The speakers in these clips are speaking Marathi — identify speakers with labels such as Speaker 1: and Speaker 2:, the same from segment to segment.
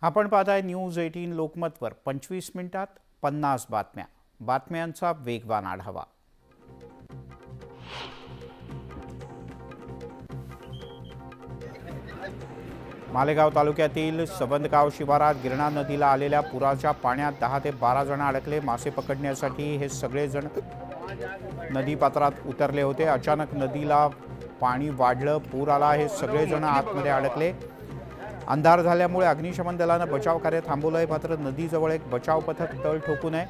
Speaker 1: आपण पाहताय न्यूज 18 लोकमतवर 25 मिनिटात 50 बातम्या. बातम्यांचा वेगवान आढावा. मालेगाव तालुक्यातील सबंदगाव शिवारात गिरणा नदीला आलेल्या पुराच्या पाण्यात 10 ते 12 जण अडकले. मासे पकडण्यासाठी हे सगळे जण नदीपात्रात उतरले होते. अचानक नदीला पाणी वाढलं, पूर आला. हे सगळे जण आतमध्ये अडकले. अंधार झाल्यामुळे अग्निशमन दलाने बचाव कार्य थांबवलंय. मात्र नदीजवळ एक बचाव पथक तळ ठोकू नये,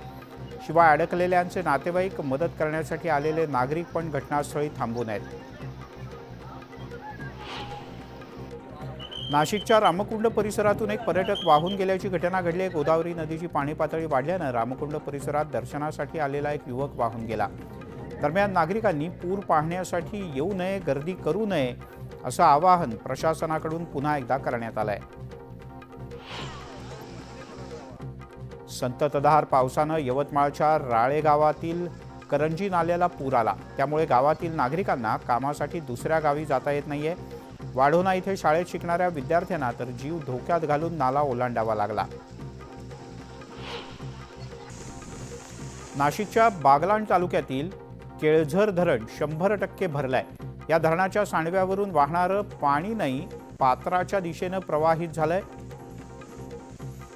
Speaker 1: शिवाय अडकलेल्यांचे नातेवाईक, मदत करण्यासाठी आलेले नागरिक पण घटनास्थळी थांबू नयेत. नाशिकच्या रामकुंड परिसरातून एक पर्यटक वाहून गेल्याची घटना घडली. गोदावरी नदीची पाणी पातळी वाढल्याने रामकुंड परिसरात दर्शनासाठी आलेला एक युवक वाहून गेला. दरम्यान नागरिकांनी पूर पाहण्यासाठी येऊ नये, गर्दी करू नये असं आवाहन प्रशासनाकडून पुन्हा एकदा करण्यात आलंय. संततधार पावसानं यवतमाळच्या राळे गावातील करंजी नाल्याला पूर आला. त्यामुळे गावातील नागरिकांना कामासाठी दुसऱ्या गावी जाता येत नाहीये. वाढोणा इथे शाळेत शिकणाऱ्या विद्यार्थ्यांना तर जीव धोक्यात घालून नाला ओलांडावा लागला. नाशिकच्या बागलाण तालुक्यातील केळझर धरण 100% भरलंय. या धरणाच्या सांडव्यावरून वाहणारं पाणी नाही पात्राच्या दिशेनं प्रवाहित झालंय.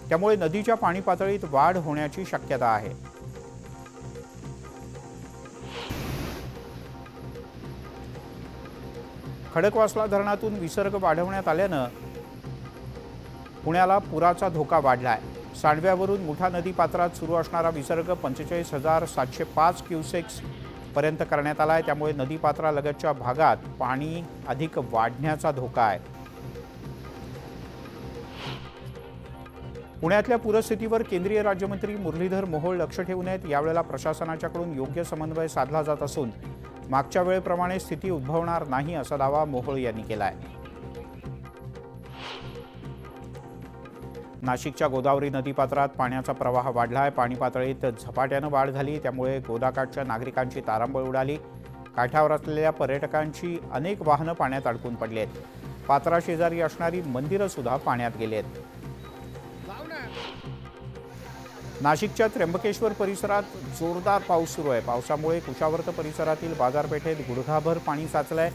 Speaker 1: त्यामुळे नदीच्या पाणी पातळीत वाढ होण्याची शक्यता आहे. खडकवासला धरणातून विसर्ग वाढवण्यात आल्यानं पुण्याला पुराचा धोका वाढलाय. सांडव्यावरून मुठा नदी पात्रात सुरू असणारा विसर्ग 45,705 क्युसेक्स पर्यंत करण्यात आलाय. त्यामुळे नदीपात्रालगतच्या भागात पाणी अधिक वाढण्याचा धोका आहे. पुण्यातल्या पूरस्थितीवर केंद्रीय राज्यमंत्री मुरलीधर मोहोळ लक्ष ठेवून आहेत. यावेळेला प्रशासनाच्याकडून योग्य समन्वय साधला जात असून मागच्या वेळेप्रमाणे स्थिती उद्भवणार नाही असा दावा मोहोळ यांनी केलाय. नाशिकच्या गोदावरी नदीपात्रात पाण्याचा प्रवाह वाढलाय. पाणी पातळीत झपाट्यानं वाढ झाली. त्यामुळे गोदाकाठच्या नागरिकांची तारांबळ उडाली. काठावर असलेल्या पर्यटकांची अनेक वाहनं पाण्यात अडकून पडली आहेत. पात्राशेजारी असणारी मंदिरं सुद्धा पाण्यात गेली आहेत. नाशिकच्या त्र्यंबकेश्वर परिसरात जोरदार पाऊस सुरू आहे. पावसामुळे कुशावर्त परिसरातील बाजारपेठेत गुडघाभर पाणी साचलंय.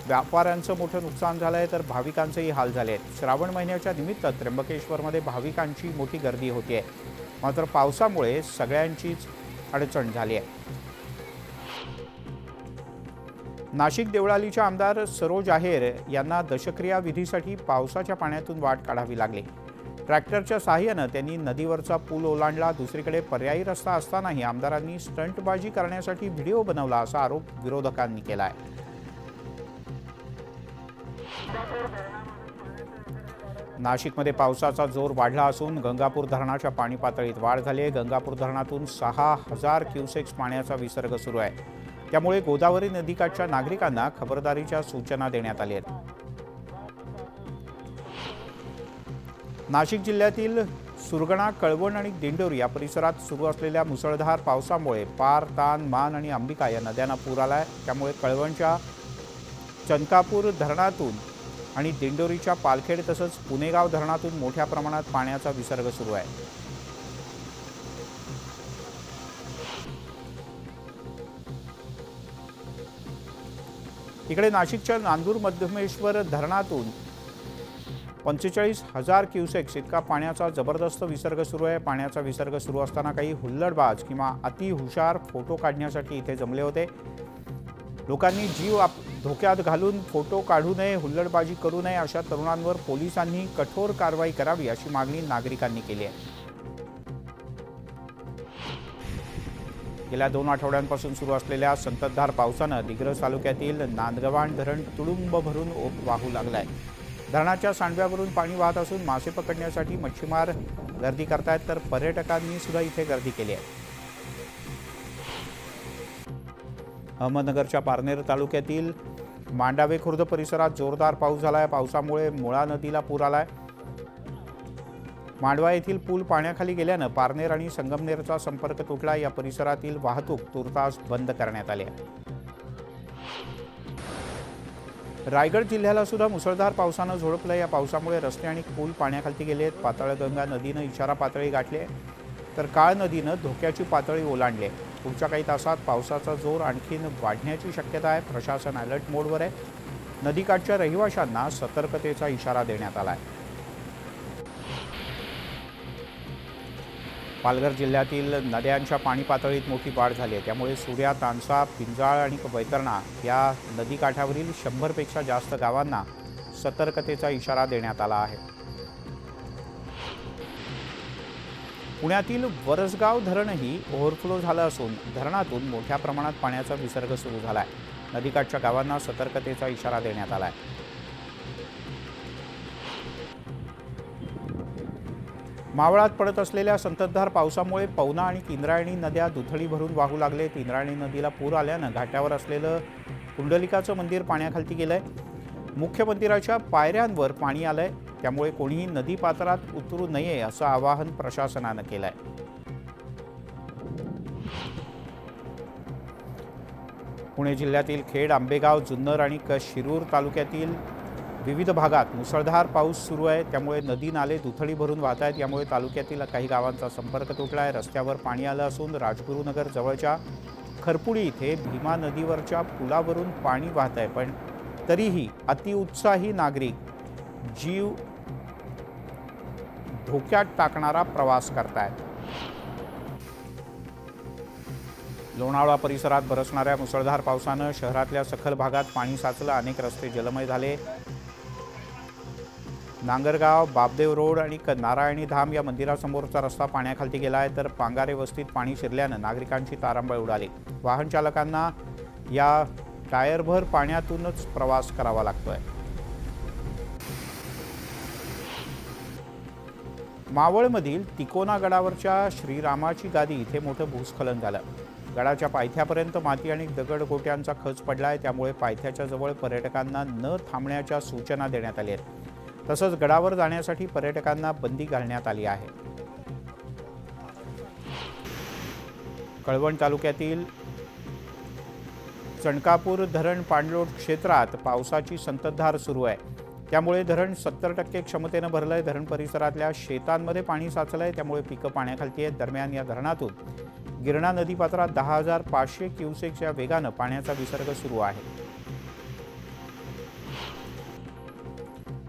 Speaker 1: व्यापाऱ्यांचं मोठं नुकसान झालंय तर भाविकांचेही हाल झाले आहेत. श्रावण महिन्याच्या निमित्त त्र्यंबकेश्वरमध्ये भाविकांची मोठी गर्दी होतीये. मात्र पावसामुळे सगळ्यांचीच अडचण झाली आहे. नाशिक देवळालीच्या आमदार सरोज आहेर यांना दशक्रिया विधीसाठी पावसाच्या पाण्यातून वाट काढावी लागली. ट्रॅक्टरच्या साहाय्यानं त्यांनी नदीवरचा पूल ओलांडला. दुसरीकडे पर्यायी रस्ता असतानाही आमदारांनी स्टंटबाजी करण्यासाठी व्हिडिओ बनवला असा आरोप विरोधकांनी केला आहे. नाशिकमध्ये पावसाचा जोर वाढला असून गंगापूर धरणाच्या पाणी पातळीत वाढ झाली आहे. गंगापूर धरणातून 6,000 क्युसेक्स पाण्याचा विसर्ग सुरू आहे. त्यामुळे गोदावरी नदीकाठच्या नागरिकांना खबरदारीच्या सूचना देण्यात आल्या आहेत. नाशिक जिल्ह्यातील सुरगणा, कळवण आणि दिंडोरी या परिसरात सुरू असलेल्या मुसळधार पावसामुळे पार, तान, मान आणि अंबिका या नद्यांना पूर आलाय. त्यामुळे कळवणच्या चनकापूर धरणातून आणि दिंडोरीच्या पालखेड तसंच पुणेगाव धरणातून मोठ्या प्रमाणात पाण्याचा विसर्ग सुरू आहे. इकडे नाशिकच्या नांदूर मध्यमेश्वर धरणातून 45,000 क्युसेक्स इतका पाण्याचा जबरदस्त विसर्ग सुरू आहे. पाण्याचा विसर्ग सुरू असताना काही हुल्लडबाज किंवा अतिहुशार फोटो काढण्यासाठी इथे जमले होते. लोकांनी जीव धोक्यात घालून फोटो काढू नये, हुल्लडबाजी करू नये अशा तरुणांवर पोलिसांनी कठोर कारवाई करावी अशी मागणी नागरिकांनी केली आहे. गेल्या 2 आठवड्यांपासून सुरू असलेल्या संततधार पावसानं दिग्रस तालुक्यातील नांदगव्हाण धरण तुडुंब भरून वाहू लागलंय. धरणाच्या सांडव्यावरून पाणी वाहत असून मासे पकडण्यासाठी मच्छीमार गर्दी करतायत तर पर्यटकांनी सुद्धा इथे गर्दी केली आहे. अहमदनगरच्या पारनेर तालुक्यातील मांडावे खुर्द परिसरात जोरदार पाऊस झालाय. पावसामुळे मुळा नदीला पूर आलाय. मांडवा येथील पूल पाण्याखाली गेल्यानं पारनेर आणि संगमनेरचा संपर्क तुटला. या परिसरातील वाहतूक तुर्तास बंद करण्यात आली आहे. रायगड जिल्ह्याला सुद्धा मुसळधार पावसानं झोडपलं। या पावसामुळे रस्ते आणि पूल पाण्याखाली गेलेत। पाताळगंगा नदीनं इशारा पातळी गाठली आहे, तर काळ नदीनं धोक्याची पातळी ओलांडली आहे। पुढच्या काही तासात पावसाचा जोर आणखीन वाढण्याची शक्यता आहे। प्रशासन अलर्ट मोडवर आहे। नदीकाठच्या रहिवाशांना सतर्कतेचा इशारा देण्यात आला आहे। पालघर जिल्ह्यातील नद्यांच्या पाणी पातळीत मोठी वाढ झाली आहे, त्यामुळे सूर्या, तानसा, पिंजाळ आणि वैतरणा या नदीकाठावरील 100 पेक्षा जास्त गावांना सतर्कतेचा इशारा देण्यात आला आहे। पुण्यातील वरसगाव धरणही ओव्हरफ्लो झालं असून धरणातून मोठ्या प्रमाणात पाण्याचा विसर्ग सुरू झाला आहे। नदीकाठच्या गावांना सतर्कतेचा इशारा देण्यात आला आहे। मावळात पडत असलेल्या संततधार पावसामुळे पवना आणि इंद्रायणी नद्या दुथडी भरून वाहू लागले। इंद्रायणी नदीला पूर आल्यानं घाटावर असलेलं कुंडलिकाचं मंदिर पाण्याखाली गेलंय। मुख्य मंदिराच्या पायऱ्यांवर पाणी आलंय, त्यामुळे कोणीही नदी पात्रात उतरू नये असं आवाहन प्रशासनानं केलंय। पुणे जिल्ह्यातील खेड, आंबेगाव, जुन्नर आणि शिरूर तालुक्यातील विविध भागात मुसळधार पाऊस सुरू आहे, त्यामुळे नदी नाले दुथडी भरून वाहत आहेत। यामुळे तालुक्यातील काही गावांचा संपर्क तुटला आहे। रस्त्यावर पाणी आलं असून राजगुरुनगर जवळच्या खरपुडी इथे भीमा नदीवरच्या पुलावरून पाणी वाहत आहे, पण तरीही अतिउत्साही नागरिक जीव धोक्यात टाकणारा प्रवास करतायत। लोणावळा परिसरात बरसणाऱ्या मुसळधार पावसानं शहरातल्या सखल भागात पाणी साचलं। अनेक रस्ते जलमय झाले। नांगरगाव, बापदेव रोड आणि नारायणी धाम या मंदिरासमोरचा रस्ता पाण्याखाली गेला आहे, तर पांगारे वस्तीत पाणी शिरल्यानं नागरिकांची तारांबळ उडाली। वाहन चालकांना या टायरभर पाण्यातूनच प्रवास करावा लागतोय। मावळमधील तिकोना गडावरच्या श्रीरामाची गादी इथे मोठं भूस्खलन झालं। गडाच्या पायथ्यापर्यंत माती आणि दगडगोट्यांचा खच पडलाय, त्यामुळे पायथ्याच्या जवळ पर्यटकांना न थांबण्याच्या सूचना देण्यात आल्या आहेत। तसंच गडावर जाण्यासाठी पर्यटकांना बंदी घालण्यात आली आहे। कळवण तालुक्यातील चणकापूर धरण पाणलोट क्षेत्रात पावसाची संततधार सुरू आहे, त्यामुळे धरण 70% क्षमतेनं भरलंय। धरण परिसरातल्या शेतांमध्ये पाणी साचलंय, त्यामुळे पिकं पाण्याखाली आहेत। दरम्यान या धरणातून गिरणा नदीपात्रात 10,500 क्युसेक्सच्या वेगानं पाण्याचा विसर्ग सुरू आहे।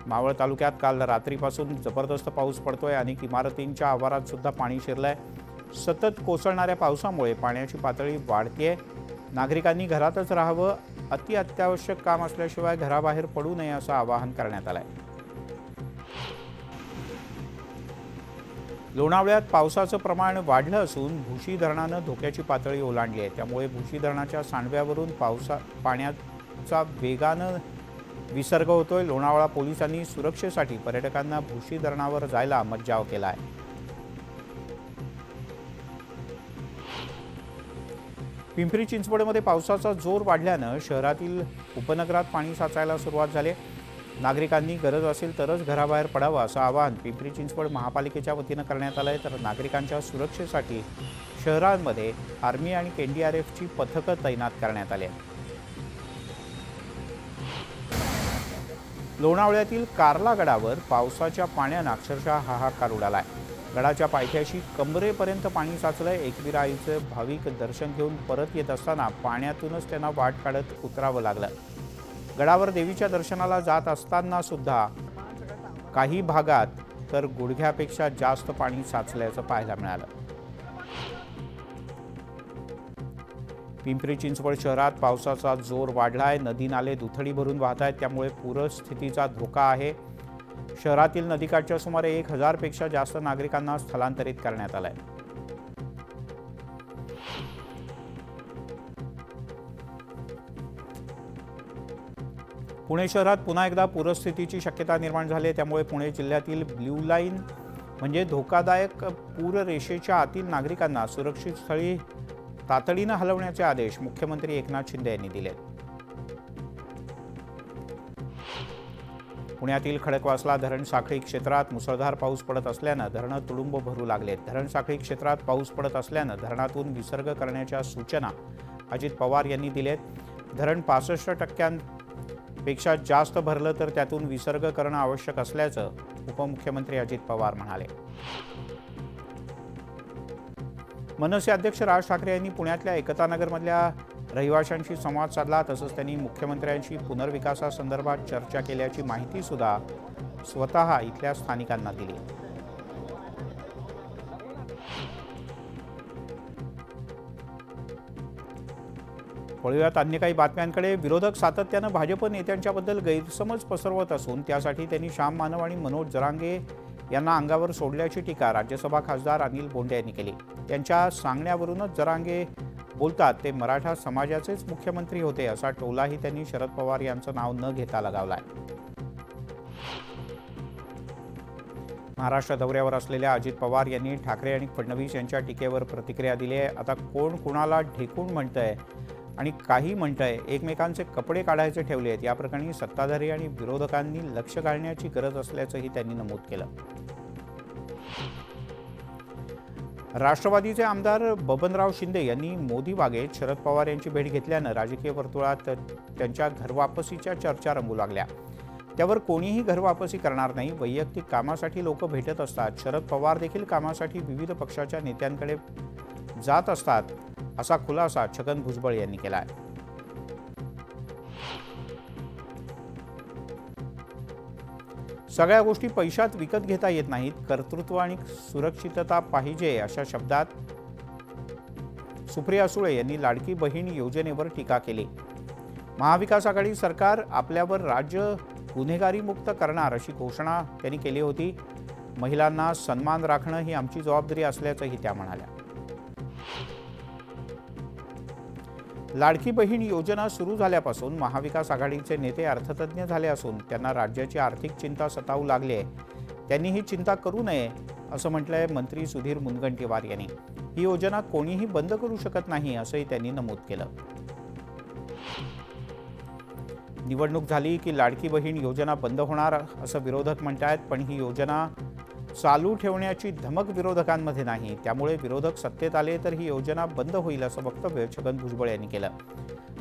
Speaker 1: मावळ तालुक्यात काल रात्रीपासून जबरदस्त पाऊस पडतोय। अनेक इमारतींच्या आवारात सुद्धा पाणी शिरलंय। सतत कोसळणाऱ्या पावसामुळे पाण्याची पातळी वाढतेय। नागरिकांनी घरातच राहावं, अति अत्यावश्यक काम असल्याशिवाय घराबाहेर पडू नये असं आवाहन करण्यात आलंय। लोणावळ्यात पावसाचं प्रमाण वाढलं असून भुशी धरणानं धोक्याची पातळी ओलांडली आहे, त्यामुळे भुशी धरणाच्या सांडव्यावरून पाण्याचा वेगानं विसर्ग होतोय। लोणावळा पोलिसांनी सुरक्षेसाठी पर्यटकांना भुशी धरणावर जायला मज्जाव केला आहे। पिंपरी चिंचवडमध्ये पावसाचा जोर वाढल्यानं शहरातील उपनगरात पाणी साचायला सुरुवात झाली। नागरिकांनी गरज असेल तरच घराबाहेर पडावं असं आवाहन पिंपरी चिंचवड महापालिकेच्या वतीनं करण्यात आलंय। तर नागरिकांच्या सुरक्षेसाठी शहरांमध्ये आर्मी आणि एनडीआरएफची पथकं तैनात करण्यात आली आहेत। लोणावळ्यातील कार्ला गडावर पावसाच्या पाण्यानं अक्षरशः हाहाकार उडालाय। गडाच्या पायथ्याशी कमरेपर्यंत पाणी साचलंय। एकविरा आईचं भाविक दर्शन घेऊन परत येत असताना पाण्यातूनच त्यांना वाट काढत उतरावं लागलं। गडावर देवीच्या दर्शनाला जात असताना सुद्धा काही भागात तर गुडघ्यापेक्षा जास्त पाणी साचल्याचं पाहायला मिळालं। पिंपरी चिंचवड शहरात पावसाचा जोर वाढलाय। नदी नाले दुथडी भरून वाहत आहेत, त्यामुळे पूरस्थितीचा धोका आहे। शहरातील नदीकाठच्या सुमारे 1000 पेक्षा जास्त नागरिकांना स्थलांतरित करण्यात आलंय। पुणे शहरात पुन्हा एकदा पूरस्थितीची शक्यता निर्माण झाली आहे, त्यामुळे पुणे जिल्ह्यातील ब्ल्यू लाईन म्हणजे धोकादायक पूररेषेच्या आतील नागरिकांना सुरक्षित स्थळी तातडीनं हलवण्याचे आदेश मुख्यमंत्री एकनाथ शिंदे यांनी दिले। पुण्यातील खडकवासला धरण साखळी क्षेत्रात मुसळधार पाऊस पडत असल्यानं धरणं तुडुंब भरू लागलेत। धरण साखळी क्षेत्रात पाऊस पडत असल्यानं धरणातून विसर्ग करण्याच्या सूचना अजित पवार यांनी दिलेत। धरण 65% पेक्षा जास्त भरलं तर त्यातून विसर्ग करणं आवश्यक असल्याचं उपमुख्यमंत्री अजित पवार म्हणाले. मनसे अध्यक्ष राज ठाकरे यांनी पुण्यातल्या एकतानगरमधल्या रहिवाशांशी संवाद साधला. तसंच त्यांनी मुख्यमंत्र्यांशी पुनर्विकासासंदर्भात चर्चा केल्याची माहिती सुद्धा स्वतः इथल्या स्थानिकांना दिली. वळूयात अन्य काही बातम्यांकडे. विरोधक सातत्यानं भाजप नेत्यांच्याबद्दल गैरसमज पसरवत असून त्यासाठी त्यांनी श्याम मानव आणि मनोज जरांगे यांना अंगावर सोडल्याची टीका राज्यसभा खासदार अनिल बोंडे यांनी केली. त्यांच्या सांगण्यावरूनच जरांगे बोलतात ते मराठा समाजाचेच मुख्यमंत्री होते असा टोलाही त्यांनी शरद पवार यांचं नाव न घेता लगावलाय. महाराष्ट्र दौऱ्यावर असलेल्या अजित पवार यांनी ठाकरे आणि फडणवीस यांच्या टीकेवर प्रतिक्रिया दिली आहे. आता कोण कुणाला ढेकून म्हणतंय आणि काही म्हणतंय, एकमेकांचे कपडे काढायचे ठेवले आहेत, या प्रकरणी सत्ताधारी आणि विरोधकांनी लक्ष घालण्याची गरज असल्याचंही त्यांनी नमूद केलं. राष्ट्रवादीचे आमदार बबनराव शिंदे यांनी मोदी बागेत शरद पवार यांची भेट घेतल्यानं राजकीय वर्तुळात त्यांच्या घरवापसीच्या चर्चा रंगू लागल्या. त्यावर कोणीही घरवापसी करणार नाही, वैयक्तिक कामासाठी लोक भेटत असतात. शरद पवार देखील कामासाठी विविध पक्षाच्या नेत्यांकडे जात असतात असा खुलासा छगन भुजबळ यांनी केला आहे. सगळ्या गोष्टी पैशात विकत घेता येत नाहीत, कर्तृत्व आणि सुरक्षितता पाहिजे अशा शब्दात सुप्रिया सुळे यांनी लाडकी बहीण योजनेवर टीका केली. महाविकास आघाडी सरकार आपल्यावर राज्य गुन्हेगारी मुक्त करणार अशी घोषणा त्यांनी केली होती. महिलांना सन्मान राखणं ही आमची जबाबदारी असल्याचंही त्या म्हणाल्या. लाडकी बहीण योजना सुरू झाल्यापासून महाविकास आघाडीचे नेते अर्थतज्ञ झाले असून त्यांना राज्याची आर्थिक चिंता सतावू लागली आहे. त्यांनी ही चिंता करू नये असं म्हटलंय मंत्री सुधीर मुनगंटीवार यांनी. ही योजना कोणीही बंद करू शकत नाही असंही त्यांनी नमूद केलं. निवडणूक झाली की लाडकी बहीण योजना बंद होणार असं विरोधक म्हणतायत, पण ही योजना चालू ठेवण्याची धमक विरोधकांमध्ये नाही. त्यामुळे विरोधक सत्तेत आले तर ही योजना बंद होईल असं वक्तव्य छगन भुजबळ यांनी केलं.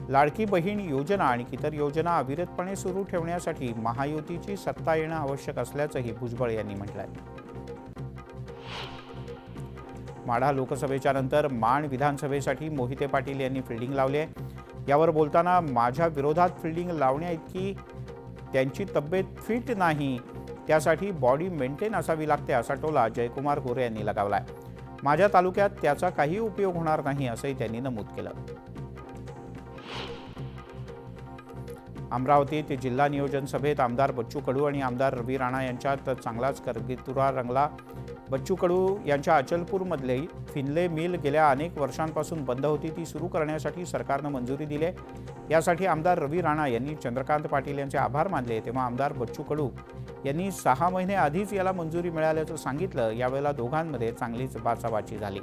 Speaker 1: लाडकी बहीण योजना आणि इतर योजना अविरतपणे सुरू ठेवण्यासाठी महायुतीची सत्ता येणं आवश्यक असल्याचंही भुजबळ यांनी म्हटलंय. माढा लोकसभेच्या नंतर माण विधानसभेसाठी मोहिते पाटील यांनी फिल्डिंग लावली आहे. यावर बोलताना माझ्या विरोधात फिल्डिंग लावण्याइतकी त्यांची तब्येत फिट नाही, त्यासाठी बॉडी मेंटेन असावी लागते असा टोला जयकुमार गोरे यांनी लगावलाय. माझ्या तालुक्यात त्याचा काही उपयोग होणार नाही असंही त्यांनी नमूद केलं. अमरावतीत जिल्हा नियोजन सभेत आमदार बच्चू कडू आणि आमदार रवी राणा यांच्यात चांगलाच करगीतुरा रंगला. बच्चू कडू यांच्या अचलपूरमधले फिनले मिल गेल्या अनेक वर्षांपासून बंद होती, ती सुरू करण्यासाठी सरकारनं मंजुरी दिली. यासाठी आमदार रवी राणा यांनी चंद्रकांत पाटील यांचे आभार मानले. तेव्हा आमदार बच्चू कडू यांनी 6 महिने आधीच याला मंजुरी मिळाल्याचं सांगितलं. यावेळेला दोघांमध्ये चांगलीच बाचाबाची झाली.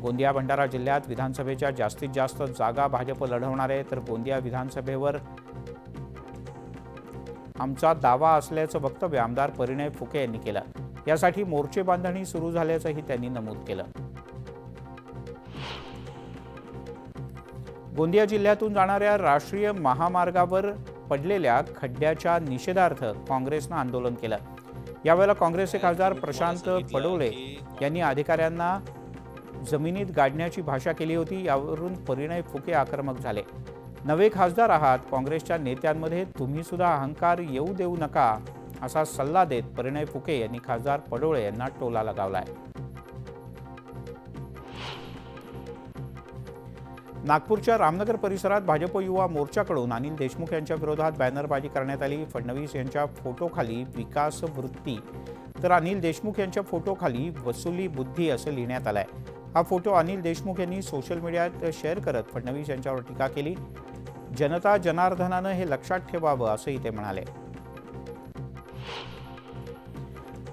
Speaker 1: गोंदिया भंडारा जिल्ह्यात विधानसभेच्या जास्तीत जास्त जागा भाजप लढवणार आहे, तर गोंदिया विधानसभेवर आमचा दावा असल्याचं वक्तव्य आमदार परिणय फुके यांनी केलं. यासाठी मोर्चे बांधणी सुरू झाल्याचंही त्यांनी नमूद केलं. गोंदिया जिल्ह्यातून जाणाऱ्या राष्ट्रीय महामार्गावर पडलेल्या खड्ड्याच्या निषेधार्थ काँग्रेसनं आंदोलन केलं. यावेळेला काँग्रेसचे खासदार प्रशांत पडोळे यांनी अधिकाऱ्यांना जमिनीत गाडण्याची भाषा केली होती. यावरून परिणय फुके आक्रमक झाले. नवे खासदार आहात, काँग्रेसच्या नेत्यांमध्ये तुम्ही सुद्धा अहंकार येऊ देऊ नका असा सल्ला देत परिणय फुके यांनी खासदार पडोळे यांना टोला लगावलाय. नागपूरच्या रामनगर परिसरात भाजप युवा मोर्चाकडून अनिल देशमुख यांच्या विरोधात बॅनरबाजी करण्यात आली. फडणवीस यांच्या फोटोखाली विकास वृत्ती तर अनिल देशमुख यांच्या फोटोखाली वसुली बुद्धी असं लिहिण्यात आलंय. हा फोटो अनिल देशमुख यांनी सोशल मीडियात शेअर करत फडणवीस यांच्यावर टीका केली. जनता जनार्दनानं हे लक्षात ठेवावं असंही ते म्हणाले.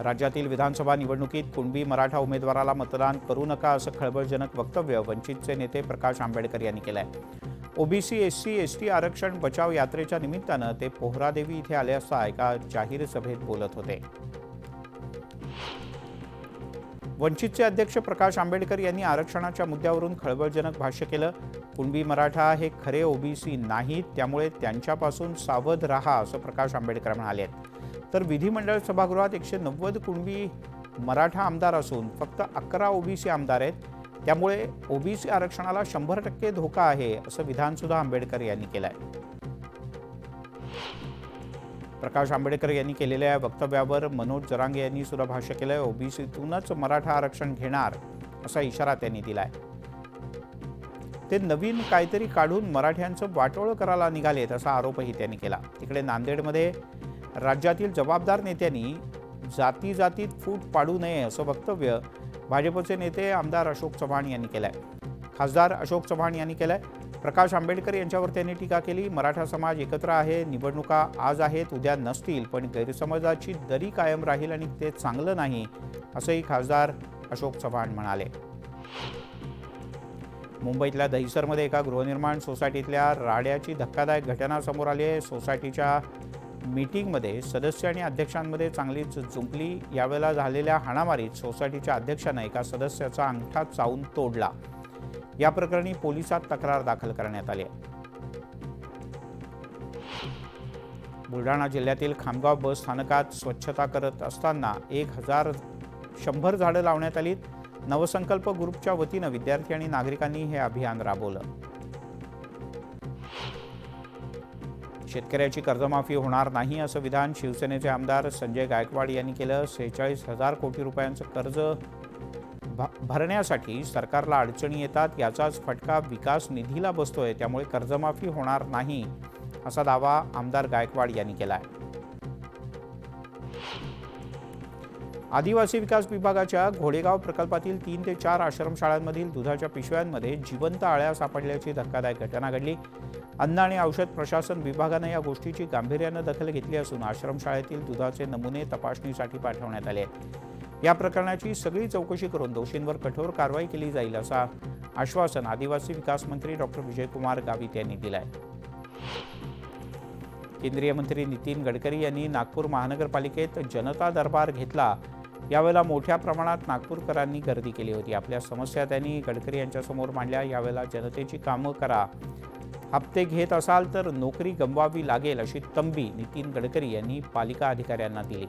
Speaker 1: राज्यातील विधानसभा निवडणुकीत कुणबी मराठा उमेदवाराला मतदान करू नका असं खळबळजनक वक्तव्य वंचितचे नेते प्रकाश आंबेडकर यांनी केलंय. ओबीसी एससी एसटी आरक्षण बचाव यात्रेच्या निमित्तानं ते पोहरादेवी इथे आले असता एका जाहीर सभेत बोलत होते. वंचितचे अध्यक्ष प्रकाश आंबेडकर यांनी आरक्षणाच्या मुद्द्यावरून खळबळजनक भाष्य केलं. कुणबी मराठा हे खरे ओबीसी नाहीत, त्यामुळे त्यांच्यापासून सावध राहा असं प्रकाश आंबेडकर म्हणाले. तर विधिमंडळ सभागृहात 190 कुणबी मराठा आमदार असून फक्त 11 ओबीसी आमदार आहेत, त्यामुळे ओबीसी आरक्षणाला 100% धोका आहे असं विधान सुद्धा आंबेडकर यांनी केलंय. प्रकाश आंबेडकर यांनी केलेल्या वक्तव्यावर मनोज जरांगे यांनी सुद्धा भाष्य केलंय. ओबीसीतूनच मराठा आरक्षण घेणार असा इशारा त्यांनी दिलाय. ते नवीन काहीतरी काढून मराठ्यांचं वाटोळं करायला निघालेत असा आरोपही त्यांनी केला. तिकडे नांदेडमध्ये राज्यातील जबाबदार नेत्यांनी जातीत फूट पाडू नये असं वक्तव्य भाजपचे नेते आमदार अशोक चव्हाण यांनी केलंय. खासदार अशोक चव्हाण यांनी केलंय. प्रकाश आंबेडकर यांच्यावर त्यांनी टीका केली. मराठा समाज एकत्र आहे, निवडणुका आज आहेत, उद्या नसतील, पण गैरसमजाची दरी कायम राहील आणि ते चांगलं नाही असंही खासदार अशोक चव्हाण म्हणाले. मुंबईतल्या दहिसरमध्ये एका गृहनिर्माण सोसायटीतल्या राड्याची धक्कादायक घटना समोर आली आहे. सोसायटीच्या मीटिंगमध्ये सदस्य आणि अध्यक्षांमध्ये चांगलीच जुंपली. यावेळेला झालेल्या हाणामारीत सोसायटीच्या अध्यक्षानं एका सदस्याचा अंगठा चावून तोडला. या प्रकरणी पोलिसात तक्रार दाखल करण्यात आली आहे. बुलढाणा जिल्ह्यातील खामगाव बस स्थानकात स्वच्छता करत असताना 1100 झाडं लावण्यात आली. नवसंकल्प ग्रुपच्या वतीनं विद्यार्थी आणि नागरिकांनी हे अभियान राबवलं. शेतकऱ्याची कर्जमाफी होणार नाही असं विधान शिवसेनेचे आमदार संजय गायकवाड यांनी केलं. 46,000 कोटी रुपयांचं कर्ज भरण्यासाठी सरकारला अडचणी येतात, याचाच फटका विकास निधीला बसतोय, त्यामुळे कर्जमाफी होणार नाही असा दावा आमदार गायकवाड यांनी केलाय. आदिवासी विकास विभागाच्या घोडेगाव प्रकल्पातील 3 ते 4 आश्रमशाळांमधील दुधाच्या पिशव्यांमध्ये जिवंत आळ्या सापडल्याची धक्कादायक घटना घडली. अन्न आणि औषध प्रशासन विभागानं या गोष्टीची गांभीर्यानं दखल घेतली असून आश्रमशाळेतील दुधाचे नमुने तपासणीसाठी पाठवण्यात आले. या प्रकरणाची सगळी चौकशी करून दोषींवर कठोर कारवाई केली जाईल असं आश्वासन आदिवासी विकास मंत्री डॉक्टर विजयकुमार गावित यांनी दिलंय. केंद्रीय मंत्री नितीन गडकरी यांनी नागपूर महानगरपालिकेत जनता दरबार घेतला. यावेळेला मोठ्या प्रमाणात नागपूरकरांनी गर्दी केली होती. आपल्या समस्या त्यांनी गडकरी यांच्यासमोर मांडल्या. यावेळेला जनतेची कामं करा, हप्ते घेत असाल तर नोकरी गमवावी लागेल अशी तंबी नितीन गडकरी यांनी पालिका अधिकाऱ्यांना दिली.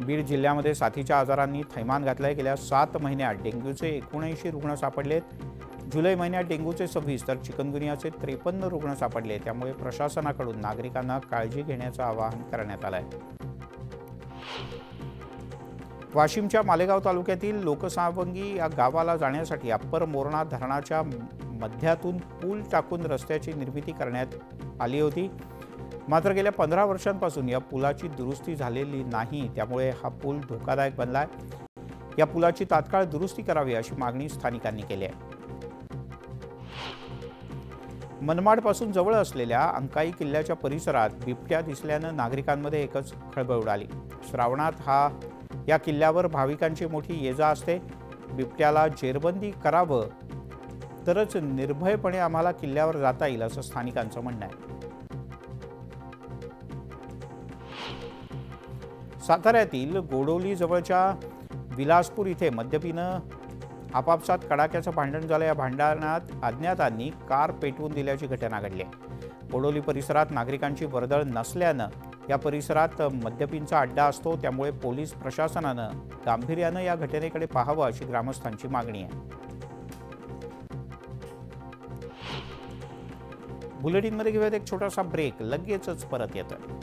Speaker 1: बीड जिल्ह्यामध्ये साथीच्या आजारांनी थैमान घातलंय. गेल्या 7 महिन्यात डेंग्यूचे 79 रुग्ण सापडलेत. जुलै महिन्यात डेंग्यूचे 26 तर चिकनगुनियाचे 53 रुग्ण सापडले. त्यामुळे प्रशासनाकडून नागरिकांना काळजी घेण्याचं आवाहन करण्यात आलंय. वाशिमच्या मालेगाव तालुक्यातील लोकसावंगी या गावाला जाण्यासाठी अप्पर मोरणा धरणाच्या मध्यातून पूल टाकून रस्त्याची निर्मिती करण्यात आली होती. मात्र गेल्या 15 वर्षांपासून या पुलाची दुरुस्ती झालेली नाही, त्यामुळे हा पूल धोकादायक बनलाय. या पुलाची तात्काळ दुरुस्ती करावी अशी मागणी स्थानिकांनी केली आहे. मनमाडपासून जवळ असलेल्या अंकाई किल्ल्याच्या परिसरात बिबट्या दिसल्यानं नागरिकांमध्ये एकच खळबळ उडाली. श्रावणात या किल्ल्यावर भाविकांची मोठी ये-जा असते. बिबट्याला जेरबंदी करावं तरच निर्भयपणे आम्हाला किल्ल्यावर जाता येईल असं स्थानिकांचं म्हणणं आहे. साताऱ्यातील गोडोली जवळच्या विलासपूर इथे मद्यपीनं आपापसात कडाक्याचं भांडण झालं. या भांडणात अज्ञातांनी कार पेटवून दिल्याची घटना घडली. गोडोली परिसरात नागरिकांची वर्दळ नसल्यानं या परिसरात मद्यपींचा अड्डा असतो, त्यामुळे पोलीस प्रशासनानं गांभीर्यानं या घटनेकडे पाहावं अशी ग्रामस्थांची मागणी आहे. बुलेटिनमध्ये घेऊयात एक छोटासा ब्रेक, लगेचच परत येतोय.